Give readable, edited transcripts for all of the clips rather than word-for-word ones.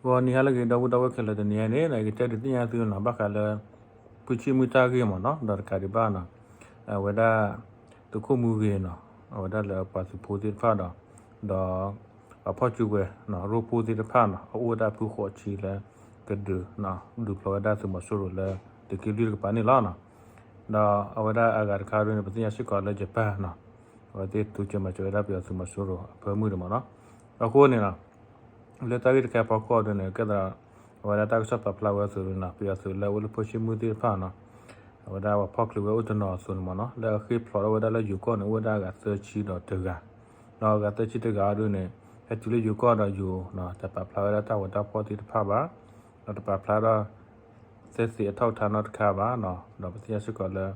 ဘောနီဟာလကေတော့ခဲလတဲ့နေနေနာကတဲ့တင်ရသူနာဘခါလပချီမူတာကေမနော်ဒါကရီဘာနာဝဒါတခုမူကေနော်ဝဒါလပါစပိုတိဖာတော့အဖော်ကျူပဲနော်ရိုပိုတိဖာနော်ဝဒါပူခေါ်ချီလဲကဒနော်ဒူပလောဒါစမဆိုရလဲတကီလီကပါနေလာနော်ဒါဝဒါအဂါခါရင်းပတိယရှိကောလဲဂျပန်နော်ဝဒေတူချမချဝဒါပြောစမဆိုရဖမှုတယ်မနော်အခုနေနော်လက်တာကြီးကပေါ်ခေါ်တယ်ကဒါဝဒါတက်ဆက်ပပလာဝဲဆိုရနာပြဆိုလဲဝလပရှိမှုတိဖာနော်ဝဒါဝဖောက်လူဝဲဥဒနော်ဆိုမနော်လဲခိဖလောဝဒါလဲယူကောနဝဒါကသချီတော့တကနော်ကတချီတကအားနေအဲ့ဒီလေယူကောတော့ယူနော်တပပလာဝဒါတဝဒါပေါ်တိဖာပါနော်တပပလာတော့ဆက်စီအထောက်ထားတော့တခါပါနော်တော့ပတိယရှိကောလဲ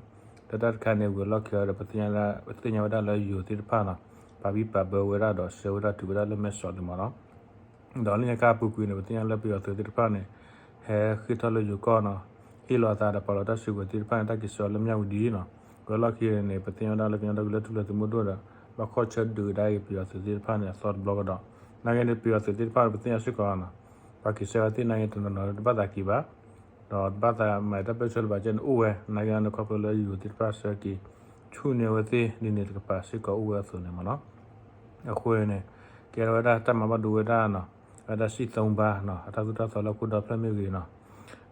တတ်ခါနေဝလောက်ရပတိယဝဒါလဲယူတိဖာနော်ပါဘီပဘဝရတော့ဆေဝဒါတူဒါလဲမဆော်တယ်မနော်ဒါလည်းကပူကွေးနေပတိယလဲပြောဆိုတိဖာနေဟဲခိထလို့ယူကောနော်ဟီလောတာပလောတာရှိကိုတိဖာတက်ကိဆောလမြောက်ဒီနော်ဂလခိရနေပတိယဒါလည်းပြန်တော့လက်ထူလက်သူမတို့တော့ဘခေါ်ချက်ဒူဒိုင်ပြောဆိုတိဖာနေဆော့ဘလော့တော့နိုင်ငံတွေပြောဆိုတိဖာပတိယရှိကောနော်ပါကိဆောတိနိုင်ငံတနော်တပတ်တာကီပါတော့ဘာသာမိုက်တပ်ပချက်ပါကျန်အိုဝဲနိုင်ငံကပလောယူတိဖာဆက်ကီချူနေဝသေးဒီနေကပါရှိကောအိုဝဲဆိုနေမနော်အခုနေကဲရဝဒါတမဘဒူဝဒါနော်အဲ့ဒါရှိ3ပါနော်အတားတူတော့လောက်ခုတော့ဖမ်းမိကြီးနော်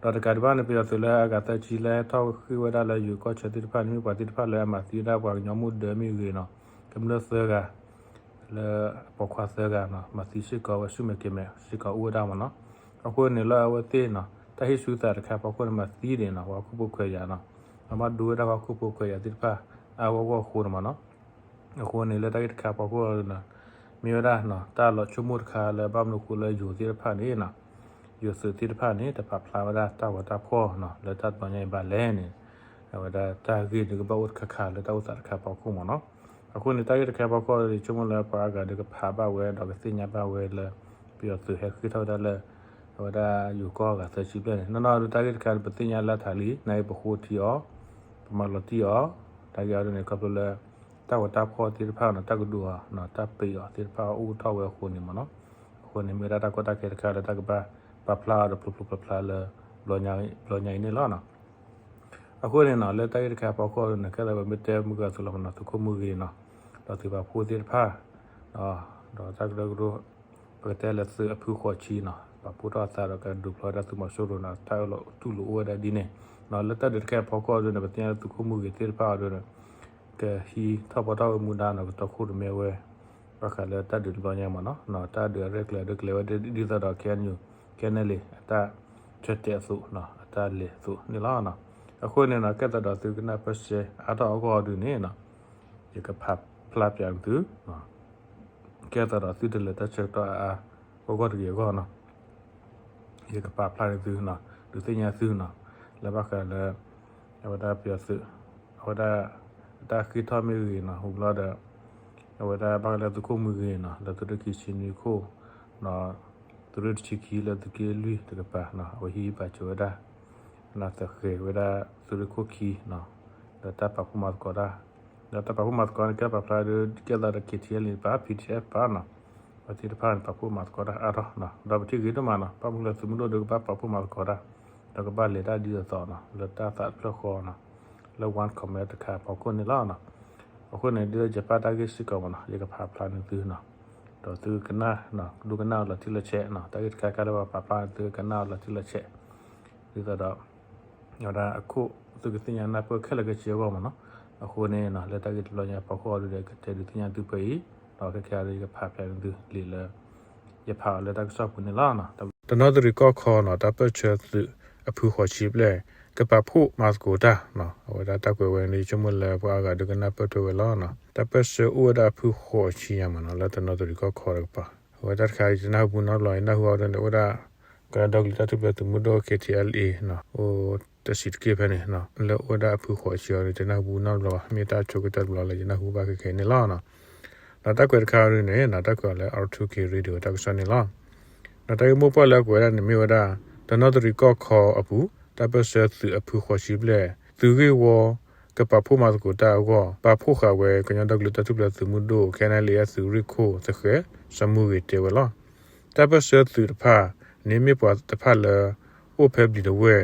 တော့တကယ်ဘာနေပြဆိုလဲအကတချီလဲထောက်ခိဝဒါလဲယူကောချက်တိဖာနေပါတိဖာလဲမှာစီဒါပွားညမှုဒမိကြီးနော်ကမလို့ဆဲကလဲပေါ်ခွာဆဲကနော်မသိရှိကောဝဆုမကေမဲရှိကောဝဒါမနော်အခုနေလဲဝသေးနော်တဟိစုတာတခါပေါ်ခွမှာစီးတယ်နော်ဝခုပုခွေရနော်အမဒူဒါခုပုခွေရတိဖာအဝဝခိုးမနော်အခုနေလဲတခါပေါ်ခွနော်မြေရာနော်တာလောချုမှုခါလဲဘာမလို့ကိုလဲယူတိဖာနေနော်ယူစတိဖာနေတပပလာဝဒါတာဝတာဖောနော်လက်တပညာပါလဲနေဝဒါတာကြီးဒီကဘဝခါလဲတောက်တာခါပေါ့ခုမနော်အခုနေတာရခါပေါ့ကိုချုမှုလဲပါကဒီကဖာပါဝဲတော့ကစညာပါဝဲလဲပြီးတော့သူဟဲခိထောတာလဲဝဒါယူကောကသချိပြနေနော်တာရခါပတိညာလာထာလီနိုင်ဘခုတီယောပမလတီယောတာရနေကပလဲတာဝတာဖောတိဖာနော်တကဒူဟာနော်တပ်ပေယောတိဖာဦးထောက်ဝဲခုနေမနော်ခုနေမေရာတာကိုတာကေခါတာကပါပပလာတော့ပပလာလဲဘလောညာနေလားနော်အခုနေနော်လက်တိုက်ခါပေါ့ခေါ်နေခဲ့တယ်မတဲမှုကဆိုလို့နော်သူခုမှုကြီးနော်တော့သူပါဖိုးတိဖာတော့တကဒူပကတဲလက်စအဖူခေါ်ချီနော်ပပူတော့စားတော့ကဒူဖလာတာသူမဆိုးတော့နော်တိုင်လို့တူလို့ဝဲတဲ့ဒီနေနော်လက်တိုက်ခါပေါ့ခေါ်နေပတင်သူခုမှုကြီးတိဖာတော့ကဲဟီထပ်တော့မူဒါနော်တော့ခုမဲဝဲပခါလက်တတ်တယ်ဘာညာမနော်တတ်တယ်ရက်လေဝဲဒီတော့ကန်ယူကဲနေလေအတာချက်တဲ့စုနော်အတာလေစုနေလားနော်အခုနေနော်ကက်တော့သူကနာပတ်ရှေအတော့ကောဒူနေနော်ဒီကဖပ်ဖလပ်ပြန်သူနော်ကက်တော့သူတယ်တက်ချက်တော့ဘောကောတကြီးကောနော်ဒီကဖပ်ဖလာသူနော်သူစညာသူနော်လဘကလည်းဝဒါပြစုဝဒါတာခိထမီနော်ဟုတ်လားတဲ့ဝဒါဘာလဲသူကိုမူကြီးနော်လက်သူကချင်းနီကိုနော်သူရချီကီလက်တကယ်luiတကပါနော်ဝဟီပါချဝဒါနာတခေဝဒါသူရကိုကီနော်ဒါတပပမတ်ကောဒါဒါတပပမတ်ကောကပပလာဒကလာရကီတီလီပါ PDF ပါနော်ပတိတပန်ပပမတ်ကောဒါအရနော်ဒါပတိဂီတမနော်ပပလသူမလို့ဒကပပမတ်ကောဒါတကပါလေဒါဒီသောနော်လက်တာသတ်ဖလခေါ်နော်လဝန်ကမတခါပေါ့ကိုနေလားနော်အခုနေဒီဂျပန်တာကိစကောမနော်ဒီကဖာပလာနေသူနော်တော့သူကနာနော်လူကနာလာတိလက်ချက်နော်တာကိကကတော့ပပသူကနာလာတိလက်ချက်ဒီတော့ညတာအခုသူကတင်ညာပခက်လကချေဘောမနော်အခုနေနော်လက်တာကိလောညာပခေါ်ရတဲ့တဲ့တင်ညာသူပေတော့ကခရီးကဖာပြန်သူလီလာရဖာလက်တာဆော့ပနေလားနော်တနော်သူကခေါ်နော်တပတ်ချက်သူအဖူခေါ်ချိပလဲကပဖို့မတ်ကိုတာနော်ဟိုဒါတက်ွယ်ဝင်နေချမလဲပွားကဒကနာပတ်တော်လာနော်တပတ်စဥဒါဖူခေါ်ချီယမနော်လက်တနော်တို့ကခေါ်ရပါဟိုဒါခါကျနာဘူးနော်လောင်းနော်ဟိုဒါဝဒါကတော့လက်တပတ်မှုတော့ KTLA နော်ဟိုတရှိတကေဖနေနော်လောဝဒါဖူခေါ်ချီရတဲ့နော်ဘူးနော်လောမြေတာချုပ်တက်လောလေနော်ဟိုဘာခဲနေလားနော်နောက်တက်ွယ်ခါရနေနောက်တက်ွယ်လဲ R2K radio တက်ဆနေလားနောက်တက်မို့ပေါ်လက်ွယ်နေမြေဝဒါတနော်တို့ကခေါ်အပူတပတ်စသူအဖူခေါ်ရှိပလဲသူကေဝကပဖို့မတ်ကိုတာကောပဖို့ခဝဲကညတော့လူတတုပလသူမှုတို့ခဲနလေဆူရီခိုသခဲစမှုဝေတေဝလာတပတ်စသူဖာ နေမေပွားတဖက်လေအိုဖက်ဘီဒဝဲ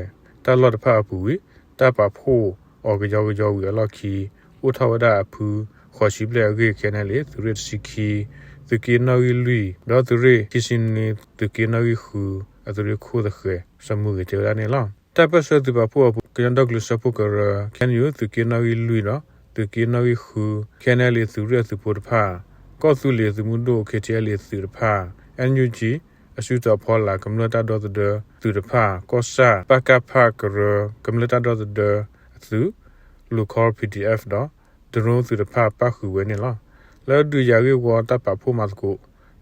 တာလော်တဖက်ပူဝီတာပါဖိုအော်ကြောဝီအလော်ခီအိုထဝဒါဖူခေါ်ရှိပလေရေခဲနေလေသူရစီခီသူကေနော်ဝီလူတော့သူရခီစင်းနေသူကေနော်ဝီခူအသူရခိုးတဲ့ခဲစမှုကေတဲရနေလားတပ်ပစတူပါဖိုကန်ဒေါကလစပုကရကန်ယူသူကေနော်ဝီလူနော်သူကေနော်ဝီခူခဲနေလေသူရသူပိုတဖာကောသူလေသူမှုတို့ခေတဲလေသူတဖာNUG အစုတော်ဖော်လာကမ္လတာဒေါ်တဲ့သူတဖာကောစာပကဖာကရကမ္လတာဒေါ်တဲ့သူလူခေါ် PDF တော့ဒရုံးသူတဖာပခုဝဲနေလားလဲဒူရရီဝတာပဖို့မတ်ကို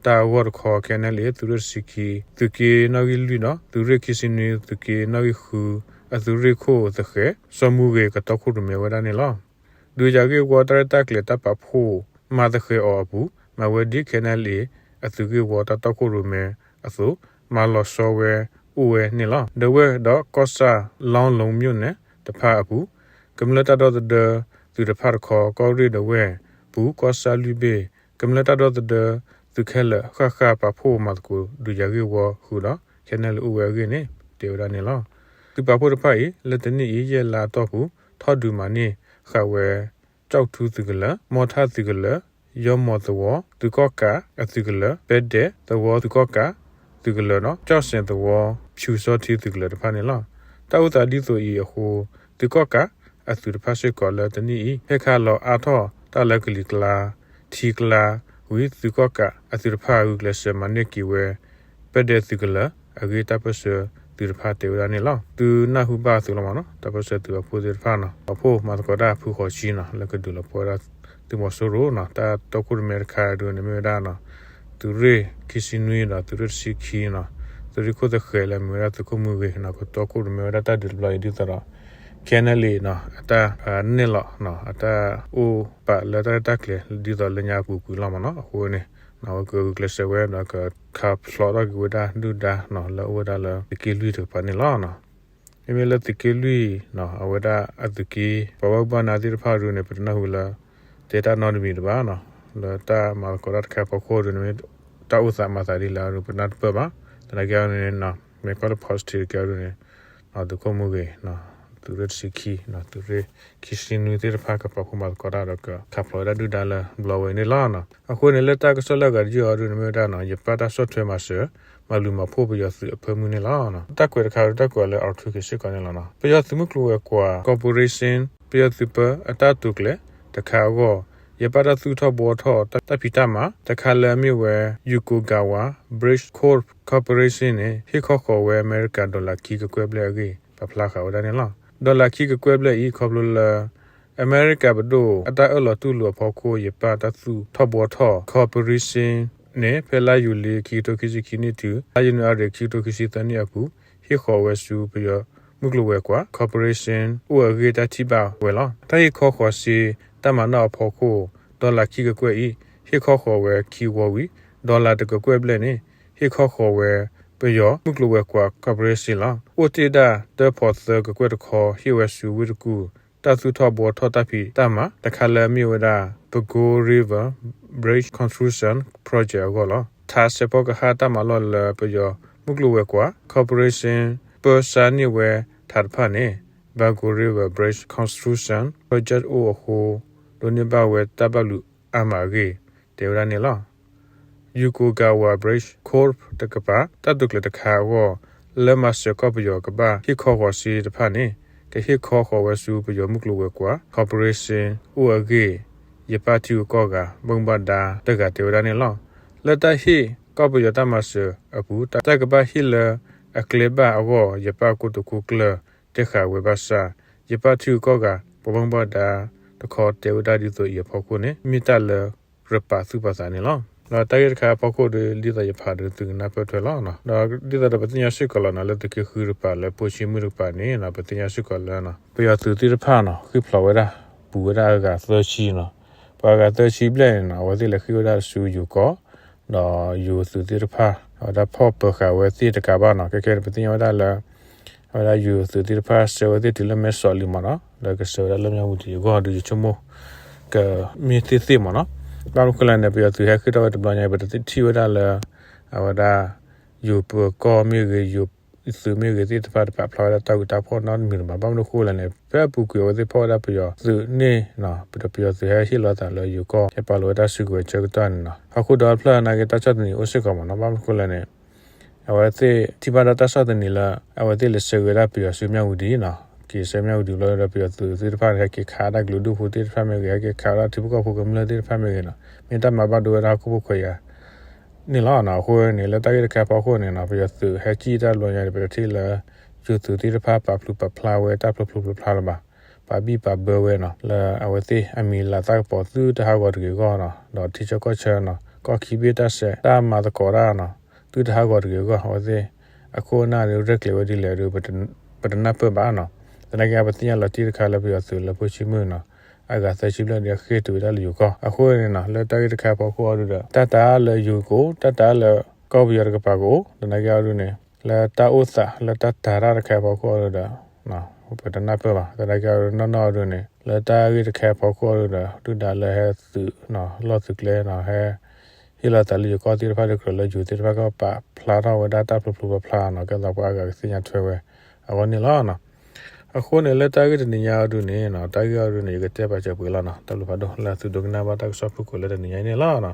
တာဝတ်ခေါ်ကဲနေလေသူရစီကီသူကေနော်ဂီလူနော်သူရခီစင်းနေသူကေနော်ဂီခူအသူရခိုသခဲစမှုကေကတော့ခုရမေဝဒနေလားဒူရရီဝတာတက်လေတပဖို့မတ်ခဲအော်ဘူးမဝဒီကဲနေလေအသူကေဝတာတော့ခုရမေအသူမလောဆောဝဲဥဝဲနေလားဒဝဲတော့ကောစာလောင်းလုံးမြို့နဲ့တဖာဘူးကမ္လတာတော့တဲ့သူတဖာခေါ်ကောရီဒဝဲဘူးကောစာလူဘေကမ္လတာတော့တဲ့သူခဲလခပဖို့မတ်ကိုဒူရရီဝဟူတော့ချန်နယ်ဥဝဲရင်းနေတေဝရနေလားသူပဖို့တဖိုင်လက်တနီရလာတော့ဘူးထောက်ဒူမနေခဝဲကြောက်ထူးသူကလမော်ထသူကလယောမောတဝသူကောကအသူကလဘက်တဲ့တဝသူကောကသူကလနော်ကြောက်စင်တဝဖြူစောတီသူကလတဖာနေလားတောက်တာဒီဆိုဤဟိုသူကောကအသူတဖာရှိကောလတနီဟက်ခါလောအာထောတလကလီကလာထီကလာဝီသူကောကအသူတဖာဟုကလစမနေကီဝဲပတဲ့သူကလအဂေတပစသူတဖာတေဝရနေလားသူနဟုပါသူလမနော်တပစသူအဖိုးသူတဖာနော်အဖိုးမတ်ကောဒါဖူခေါ်ရှိနော်လကဒူလပေါ်ရသူမဆိုရိုနော်တာတော့ကုမေခါဒူနေမဒါနော်သူရေခီစီနွေနော်သူရစီခီနော်သူရခိုတဲ့ခဲလမေရတကုမှုဝေနော်ကတော့ကုမေရတာဒူဘလိုက်ဒီတရာကဲနလီနော်အတာနေလောနော်အတာအိုပါလာတာတက်လေဒီတော့လညာပူကူလာမနော်အခုနေနော်ကိုကလစဝဲနော်ကခပ်ဖလော်တော့ဝဒါဒူဒါနော်လောဝဒါလကီလူတော့ပနေလောနော်အမေလတကီလူနော်အဝဒါအတကီဘဝဘနာတိဖာရူနေပတနဟူလာဒေတာနော်မီတပါနော်လာတာမာကောရတ်ခပခိုရူနေတာဥစာမသာဒီလာရူပနတ်ပပါတနကြောနေနော်မေကောပိုစတီကရူနေနော်ဒုကမှုကေနော်သူရစီခီနော်သူရခီစင်းနူတေဖာကပခုမကောရတော့ကခပလောဒူဒါလာဘလဝဲနေလာနော်အခုနေလက်တာကဆလကကြီးအရူနေမတာနော်ရပတာဆော့ထွဲမှာဆာမလူမဖို့ပြရစီအဖမှုနေလာနော်တက်ကွယ်တခါတက်ကွယ်လဲအော်ထူကရှိကနေလာနော်ပြရစီမှုကလောကွာကော်ပိုရေးရှင်းပြရစီပအတတုကလေတခါကောရပတာသူထောဘောထောတပိတမှာတခါလဲမြို့ဝဲယူကိုဂါဝါ British Corp Corporation နဲ့ဟိခေါ်ခေါ်ဝဲ American Dollar ကီကွယ်ပလဲကြီးပပလာခါဝဒနေလားဒေါ်လာခီကွယ်ပလဲဤခေါ်လို့လာ America ဘဒိုအတာအလတူလောဖော်ခိုရပတာသူထောဘောထော Corporation နဲ့ဖလာယူလီကီတိုကီခီနီတူအယူနာရကီတိုကီစီတနီအပူဟိခေါ်ဝဲစုပြမုကလဝဲကွာ Corporation ဥအဂေတာတိပါဝဲလားတိုင်ခေါ်ခေါ်စီတမနာဖော်ခိုဒေါ်လာခီကွယ်ဤဟိခေါ်ခေါ်ဝဲခီဝဝီဒေါ်လာတကွယ်ပလဲနေဟိခေါ်ခေါ်ဝဲပြယမုကလဝဲကွာ Corporation လားဥတီဒါတဖော်သကွယ်တခေါ်ဟိဝဲစုဝီတကူတသုထဘောထတပိတမတခါလမြေဝဒပဂို River Bridge Construction Project ကိုလာသာစပကဟာတမလောလပယမုကလဝဲကွာ Corporation ပစနိဝဲထပ်ဖာနေဘဂို River Bridge Construction Project အိုဟိုဒိုနေဘဝဲတဘလူအမာဂေတေဝရနေလားယူကိုဂါဝါ Bridge Corp တကပါတတုကလတခါဝလမစကပယောကပါဟိခေါ်ခေါ်စီတဖာနေကဟိခေါ်ခေါ်ဝဆူပယောမုကလဝဲကွာ Corporation ဥအဂေယပတိကောကဘုံဘဒါတကတေဝရနေလောလက်တဟိကောပယောတမဆအပူတကပါဟိလအကလေဘာအောယပကုတကုကလတခါဝဲဘာစာယပတိကောကဘုံဘဒါတခေါ်တေဝဒဒီဆိုရဖောကုနေမိတလရပစုပစာနေလောနော်တိုက်ရခါပခုဒီလီတရဖာဒသူနာပထွေလောနော်နော်ဒီတရပတညာရှိကလနာလက်တကခူရပါလေပိုရှိမှုရပါနေနော်ပတညာရှိကလနာပြရသူတိရဖာနော်ခိဖလဝရာပူရာကသရှိနော်ပါကသရှိပလဲနော်ဝတိလခိရာဆူယူကောနော်ယူသူတိရဖာဒါဖောပခဝတိတကဘာနော်ကဲပတညာဝဒါလာဝဒါယူသူတိရဖာစေဝတိတလမဲဆောလီမနော်ဒါကစေဝလမြဝတိကောဒီချမောကမြေတိတိမနော်ဘာလို့ကလန်နေပြသူဟက်ကတော့တပညာဘတ်တီဝဒါလာအဝဒါ อยู่ปก็มีก็อยู่สื่อมีก็ที่ฟ้าปะพลอยตากุตาพ่อนอนมีมาบ้างนคู่แล้วเนี่ยเพื่อปูกุว่าที่พ่อได้ประโยชน์สื่อนี่เนาะประโยชน์สื่อให้ที่เราแต่เราอยู่ก็จะปาโลได้สื่อก็เจอกันเนาะเขาคู่ดอลเพลนายก็ตัดชดนี่โอชิกมันบ้างคู่แล้วเนี่ยเอาไว้ที่บ้านเราตัดชดนี่ละเอาไว้ที่เลสเกอร์ได้ประโยชน์สื่อมีอุดีเนาะกี่เสมีอุดีเราได้ประโยชน์สื่อที่ฟ้าให้กี่ขาได้กลุ่มดูผู้ที่ฟ้ามีกี่ขาได้ที่พวกเขาพวกมันเลยที่ฟ้ามีเนาะมีแต่มาบ้านดูเราคู่คุยกันนี่ละเนาะคู่นี่แล้วตั้งแต่แค่พอคู่นี่เนาะประโยชน์สื่อให้จีได้ลงอย่างประเทศละจุดที่ฟ้าปรับรูปพลาวเวต้าปรับรูปพลาวละบ้าปาบีปาเบอร์เวเนาะแล้วเอาไว้ที่มีลาตากปอดตู้ที่หากว่าถือก็เนาะดอกที่จะก็เชิญเนาะก็คิดว่าจะเสร็จตามมาตะกอราเนาะตู้ที่หากว่าถือก็เอาไว้ที่อโคน่าเรื่องเล็กๆดีเลยดูประเด็นนับเพิ่มบ้านเนาะแต่ในการปฏิญาณเราที่ขายแล้วไปเอาสื่อแล้วพูดชิมือเนาะอากาศใส่ชิบแล้วเดี๋ยวคือตัวได้อยู่ก็อโคเนี่ยเนาะแล้วตั้งแต่ขายพอคู่ดูเด้อตาเลยอยู่กูตาเลยก็ไปยอดกับปากูแต่ในการดูเนี่ยแล้วตาอุตสาแล้วตาระขายพอคู่ดูเด้อเนาะประเด็นนับเพิ่มบ้าแต่ในการนอนดูเนี่ยแล้วตาก็แค่พอคู่ดูเด้อดูได้เลยให้สื่อเนาะรอสึกเลยเนาะให้ที่เราแต่อยู่ก็ที่ฟ้าจะเกิดเลยอยู่ที่ฟ้าก็ปะพลาดเอาไว้ได้ตาพลุพลาเนาะก็เราก็อากาศสิ่งที่ช่วยเอาวันนี้แล้วเนาะအခုနဲ့လက်တာကတဲ့နေရာတို့နေနော်တာရတို့နေကတဲ့ပါချက်ပွေလာနော်တလူပါတော့လာသူဒုကနာဘာတာဆော့ဖုကိုလည်းနေနေလာနော်